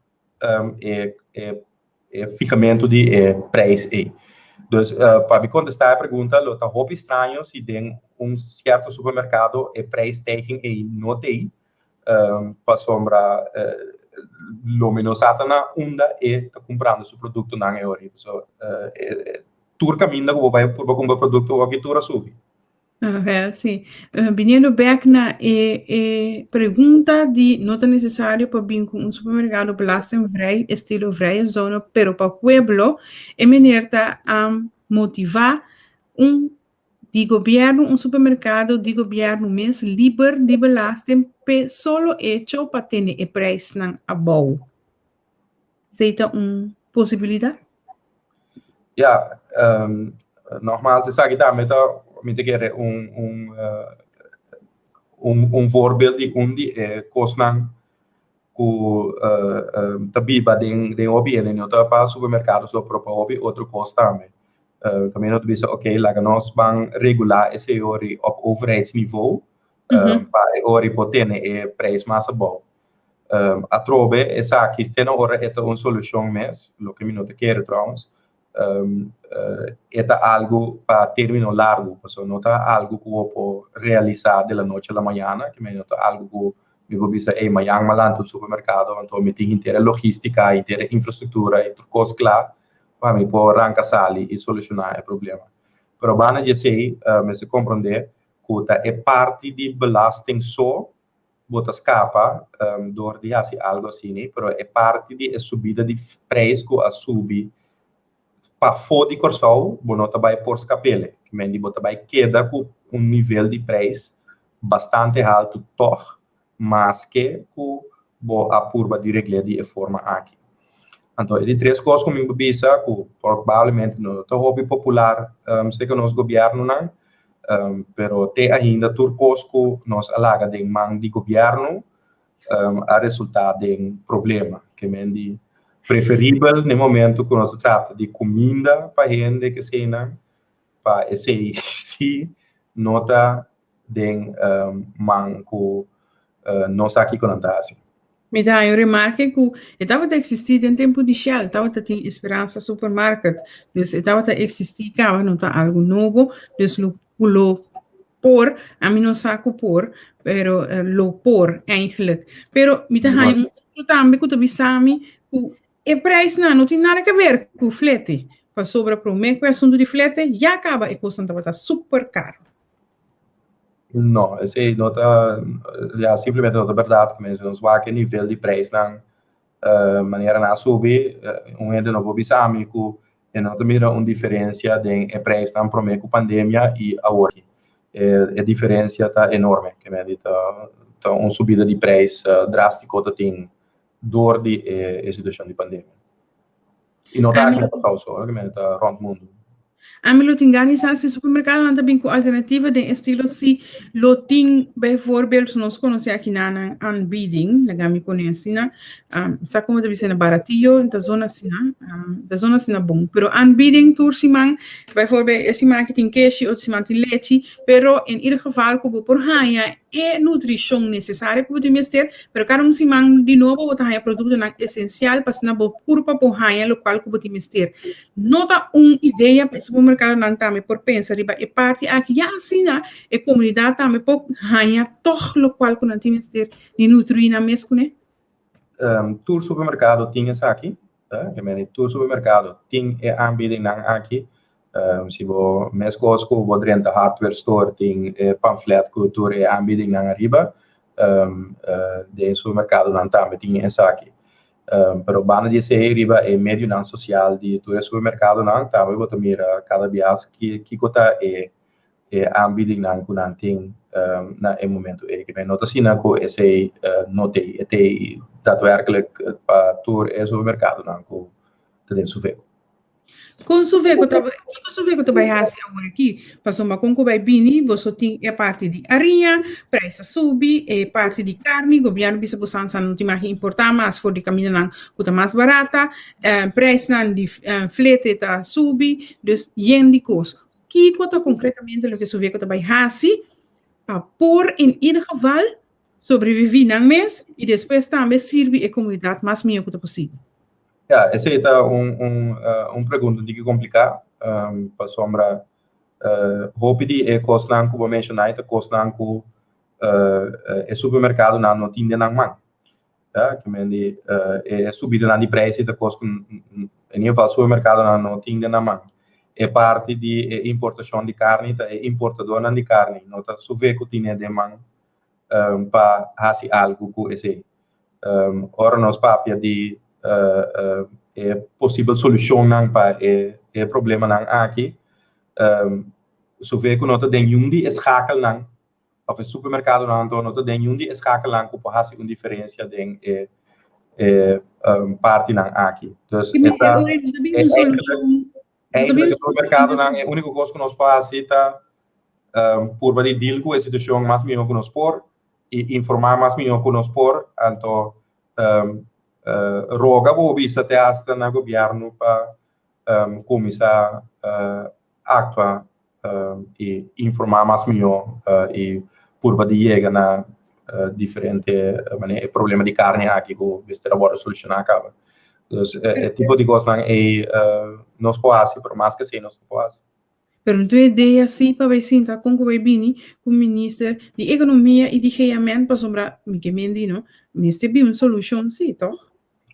ficamento de prijs. Dus para me contestar a pergunta, lo tá roupa estranho se tem certo supermercado e prijs stijging não tem, para sombra lo menos atana onda tá comprando seu produto na hora. So tour caminho que vai por comprar produto ou que tour sube. Sim. Vindo back na pergunta de não é necessário para vir com supermercado belastingvrij, estilo vrije zona, pero para pueblo, é maneira a motivar de governo, supermercado de governo mais livre de belasting, solo hecho para ter o preço na abou. Seita possibilidade? Ja, nogmaals, ik zeg het daarmee te keren voorbeeld die onde kostnang ku tabiba den hobby en no tapa supermercado so proprio hobby outro costa também. Também não bisa okay, laga nós bang regular esse ori op overheidsniveau para ori potene e prijs massa bom. A trobe essa aqui tem ora é uma solução mes, lo que me não te quero trouwens. É algo para termino largo, porque não é algo que eu posso realizar de la noite à la manhã, que não é algo que eu vou é amanhã malanto no supermercado, então eu tenho inteira logística, inteira infraestrutura, inteira coisa claro, para mim poder arrancar sali e solucionar o problema. Pero bana de sei, me se compreender que é parte de belasting só, bota escapa, door de assim algo assim, né? Pero é parte de subida de preço que a subir para fora de Corsol, você vai por escapele, que mendi você vai quedar com nível de preço bastante alto, toch, mas que com a curva de regra de forma aqui. Então, de três coisas como eu disse, que provavelmente não é hobby popular, sei que nos governo não, pero tem ainda turcos que nos alaga de mão de governo, a resultado de problema, que mendi preferível no momento que nós trata de comida para gente que cena para esse se nota de manco nós aqui com assim. Me dá eu remarque que estava a existir em tempo de Shell, estava a ter esperança supermarket, dus estava a existir cá, não está algo novo, dus lo por, a mim não saco por, pero lo por eigenlijk. Pero me dá eu também que tu bisami e preço não tem nada a ver com o flete. Para sobra para o meio, com o assunto de flete, já acaba e custa estar super caro. Não, esse não está, já simplesmente não é verdade, mas não vai que nível de preço não, maneira não subir, gente não pode pensar amigo, e não tem uma diferença de preço não para com a pandemia e agora. A diferença está enorme, que me dita, tá uma subida de preço drástico que tem door die situação de pandemia. E não está aqui na Portugal só, que está rond o mundo. A mim, organização supermercado não tem alternativa de estilo se loting, bijvoorbeeld, nós conhecemos aqui na aanbieding, na gami conhece, né? Sabe como deve ser baratinho, da zona assim, da zona assim bom. Pero aanbieding tour se man, bijvoorbeeld, esse marketing cash ou se man tem leite, pero in ieder geval como por haya e nutrição necessária que podemos ter, pero cada se man de novo botar haya produto na essencial para se na boa curva por haya local que podemos ter. Nota ideia para o supermercado não também por pensar riba e parte aqui já assim a comunidade também por ganhar toch local que não temos ter de nutrir na mesmo né Tour supermercado tinha isso aqui, tá? Tour supermercado tem aanbieding aqui. Se você mesmo com o Drenthe Hardware Store tem pamflet que tour aanbieding na arriba, de supermercado não também tem isso aqui. Pero bana de se riba é meio não social de todo supermercado não tá eu boto mira cada vez que cota aanbieding não que não tem na momento que bem nota assim que esse notei até daadwerkelijk para todo supermercado não que tem suveco com suveco também assim agora aqui passou uma com vai bini você tem a parte de arinha preço subi e parte de carne governo bisa bosança não tem mais importar mas for de caminho não custa mais barata preço não de flete tá subi dus yen de custo que conta concretamente o que suveco também assim para por em ieder geval sobreviver no mês e depois também servir a comunidade mais melhor que possível. Ja, essa é pergunta que complicar para sombra hopidi e kostnan ku mencionar ita kostnan ku e supermercado não tinha nang man ja que mendi e subida na de preço ita kost em geval supermercado não tinha nang man é parte de importação de carne ita é importador de carne nota suveco tinha de man para fazer algo com esse ora nós papia de possível solução para o problema aqui. Suveco nota tem de escakel não, of o supermercado não nota tem de escakel não que pode fazer uma diferença de parte não aqui. Então, o supermercado não é o único coisa que nós fazemos por fazer deal com a situação mais melhor que nós por e informar mais melhor que nós por, então roga o vista até hasta na governo para começar actuar e informar mais melhor e por poder chegar na diferente problema de carne aqui que o vista agora solucionar acaba. Então, tipo de coisa nós podemos por mais que sim nós podemos. Pero não tem ideia assim para ver se tá com o bini o ministro de economia e de realmente para sombra que mendi não mas tem uma solução sim tá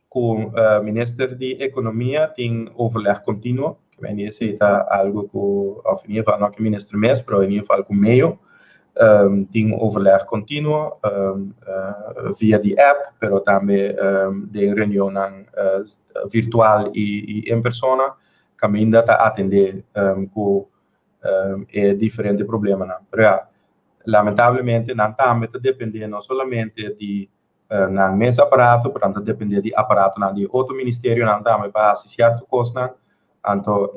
com o ministro de economia tem overleg contínuo que vem esse algo que ao fim não que ministro mesmo pero em geval com meio tem overleg contínuo via de app pero também de reunião virtual e em persona caminha a atender com diferente problema não pero lamentavelmente não também depende não somente de na mesa aparato, portanto depende de aparato na de outro ministério não também para certo custo, então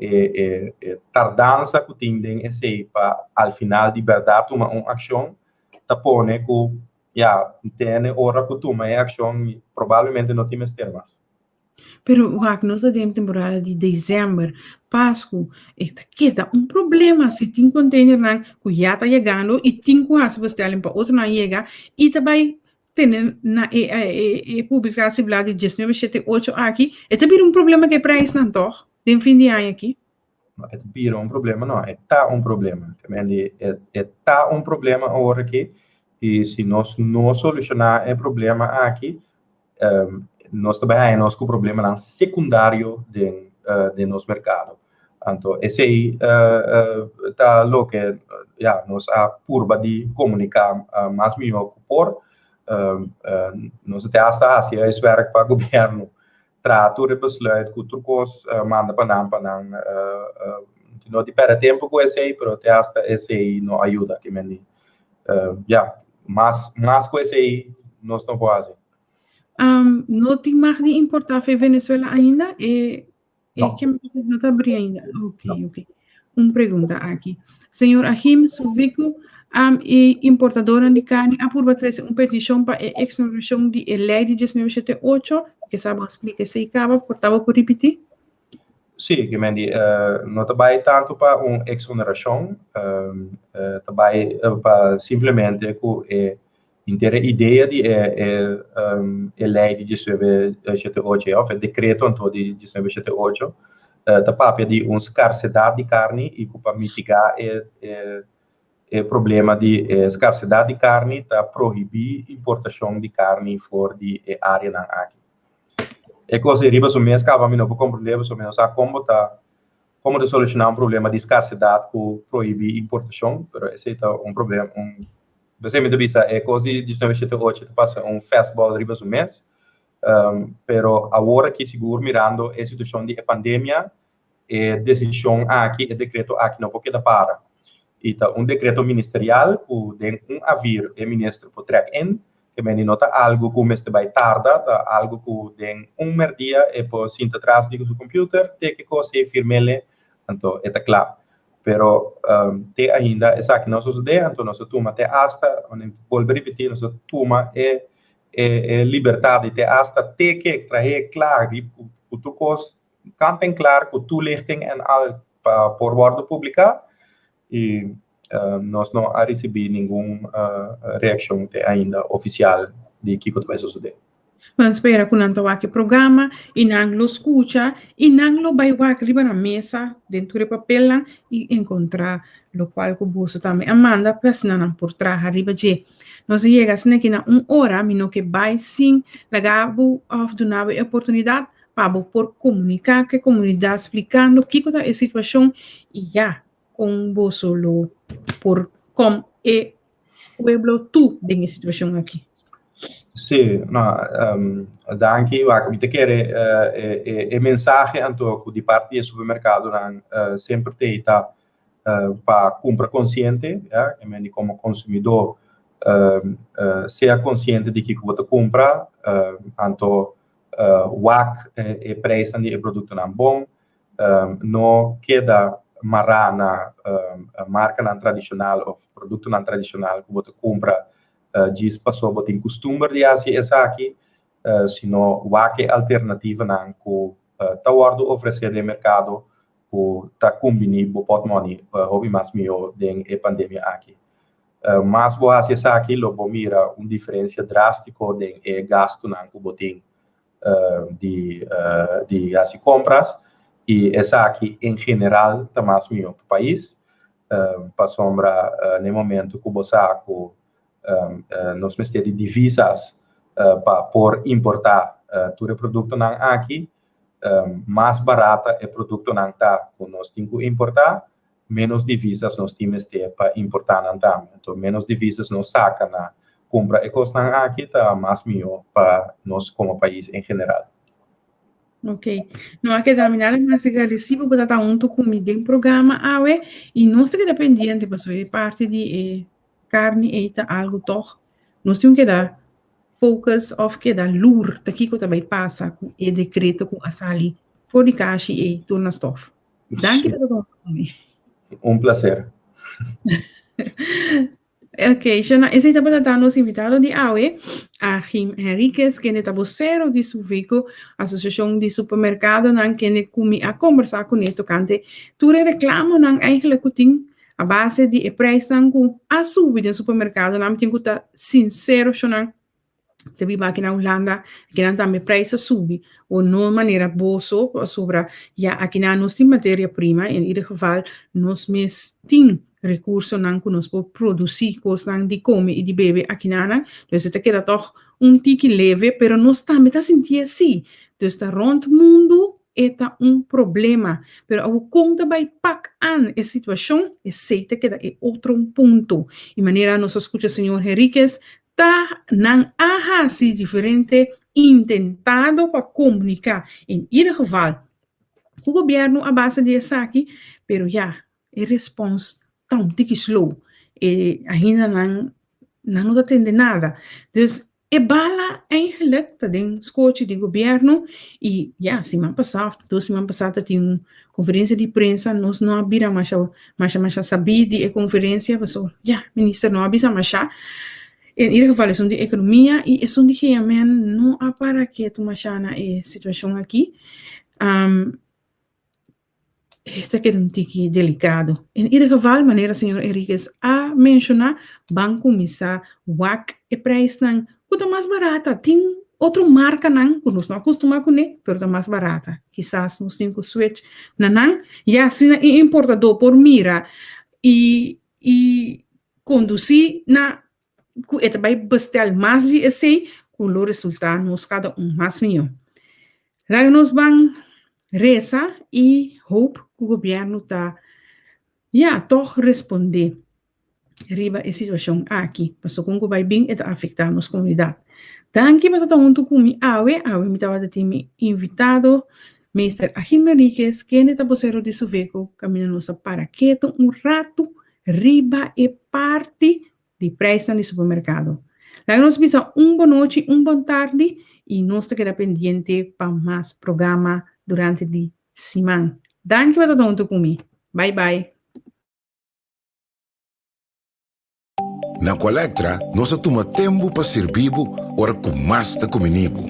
tardança que tem esse para ao final de verdade uma ação tapone que já tem hora que toma ação provavelmente não tem mais termos. Pero nós temos temporada de dezembro, Páscoa, queda problema se tem container que já está chegando e tem que as bestellen para outro não chega e também tem na publicação lá de 1978 aqui, é também problema que preço não toh, de fim de ano aqui. Não é também problema não, é problema. Também é problema agora aqui e se nós não solucionar o problema aqui, nós também temos o problema secundário de nosso mercado. Então, esse aí está lo que nós a curva de comunicar mais melhor por nós até hasta assim é werk para o governo trata o besluit que trucos manda para não de perder tempo com esse aí, pero até hasta esse aí não ajuda que mendi mas com esse aí nós não podemos fazer. Não tem mais de importar para Venezuela ainda que não está abrindo ainda. Ok. pergunta aqui. Senhor Ahim Suvico, e importadora de carne, apurva trazer petição para a exoneração de lei de 1978, que sabe explicar se acaba, portava por repetir? Sim, que mendi, não trabalha tanto para uma exoneração, trabalha para simplesmente com a ideia de a lei de 1978, ou o decreto de 1978, para de uma escassidade de carne e para mitigar o problema de escassidade de carne, para proibir a importação de carne fora de área na aqui. E coisa riba so mês acaba me não compreender so menos como de solucionar problema de escassidade com proibir importação, pero esse é problema você me devisa coisa de 1978 passa festival riba so mês, pero agora que seguro mirando a situação de pandemia decisão aqui decreto aqui não porque da para e decreto ministerial que tem avir o ministro por track in que me nota algo que este vai tarda, algo que tem dia e por sinta atrás de seu computer, tem que coisa firmele, então é claro. Pero te ainda essa que nós usamos, então nós toma te hasta, vou repetir, nós toma liberdade te hasta te que trazer claro que tu cos cantem claro que tu lichting en al por word publicar e nós não recebi nenhuma reação ainda oficial de que vai suceder. Mas espera que não aqui programa e não lo escuta e não lo vai riba na mesa dentro do papel e encontrar lo qual que você também Amanda pensa não por trás arriba de nós chega assim que na hora mino que vai sim lagabo of do na oportunidade para por comunicar que a comunidade explicando que é a situação e já com você lo por como é o pueblo tu em situação aqui. Sim, não, danke, eu acredito que a mensagem então de parte do supermercado sempre tem para compra consciente, que como consumidor seja consciente de que você compra, então o preço do produto não bom, não queda marrar na marca não tradicional ou produto não tradicional que você compra diz passou você tem costume de fazer essa aqui senão o alternativa não que tá guardo oferecer no mercado que tá combine o portmone hobby mais melhor den a pandemia aqui mas vou fazer essa aqui logo mira diferença drástica den gasto não que você tem de as compras e essa aqui em geral tá mais melhor para o país para sombra no momento que você nós temos de divisas para por importar todo produto não aqui mais barata é produto não tá que nós temos que importar menos divisas nós temos para importar não também então menos divisas nós saca na compra e custa não aqui tá mais melhor para nós como país em geral. Ok. Não há que terminar mais agressivo para estar junto comigo em programa e nós que dependente para ser parte de carne eita algo toch nós temos que dar focus of que dar lur daqui que também passa com o decreto com a sali for de caixa e turna stof. Danke para todo mundo. Prazer. Ok, já esse está para nos invitado de AUE, a Jim Henriquez, que é vocero de Suvico, Associação de Supermercado, que é comi a conversar com ele, tocante, tu reclamo não eigenlijk que a base de preço não com a subida no supermercado, não tem que estar sincero, não teve aqui na Holanda, que não também preço sube, ou não maneira bolso sobre, já aqui na nossa matéria-prima, em ieder geval, nós mesmos recurso não que nós podemos produzir coisas de comer e de beber aqui na então isso queda toch tique leve, pero nós também está sentindo assim, então está rond mundo é problema, pero a conta vai pack an a situação é seita que é outro ponto e maneira nós escuta senhor Henriquez tá não há assim diferente intentado para comunicar em ieder geval o governo a base de essa aqui, pero já a resposta tão tique slow e ainda não atende nada. Dus é bala eigenlijk dat ding escote de governo e ja, semana passada, 2 semanas passada tinha conferência de prensa, nós não abrimos mais saber de conferência, pessoal, ministro não avisa mais. Em ieder geval, é de economia e é de que não há para que tu mais na situação aqui. Esta que é um tique delicado. Em ieder geval, maneira senhor Henriquez a mencionar, banco misa, WAC e preço não, custa mais barata. Tem outra marca não, que nós não acostumamos com ele, mas está mais barata. Quizás nós temos que switch não, e assim é importador por mira e conduzir na que vai bestel mais de esse, com o resultado nos cada mais melhor. Lá nós vamos reza e hope que o governo está toch responder riba a situação aqui, mas o que vai bem é afetar a nossa comunidade. Danke para estar junto comigo, me estava a ter invitado, Mr. Achim Henriquez, que está vocero de Suveco, caminhando para que rato riba e parte de preço no supermercado. Lá nós visa boa noite, boa tarde e nós queda pendiente para mais programa durante a semana. Danke para estar junto comigo. Bye, bye. Na Colectra, nós toma tempo para servir ora com mais da comunibo.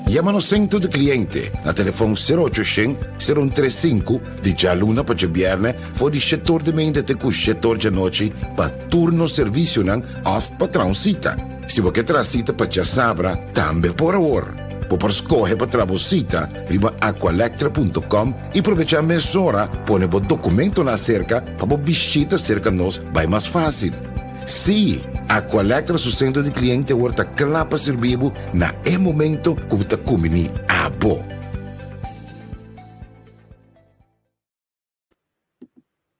Llama no centro de cliente na telefone 0800-035 de Jaluna para Viernes for de setor de mente até com setor de noite para turno serviço não off patrão cita. Se você quer cita para já sabra, também por hora. Por escolher para trabalhar riba aqualectra.com e aproveitar a mesura, põe o documento na cerca para visita cerca nós vai mais fácil. Sim, a Colectra su centro de cliente horta clapa servibo na momento como ta kumini abo.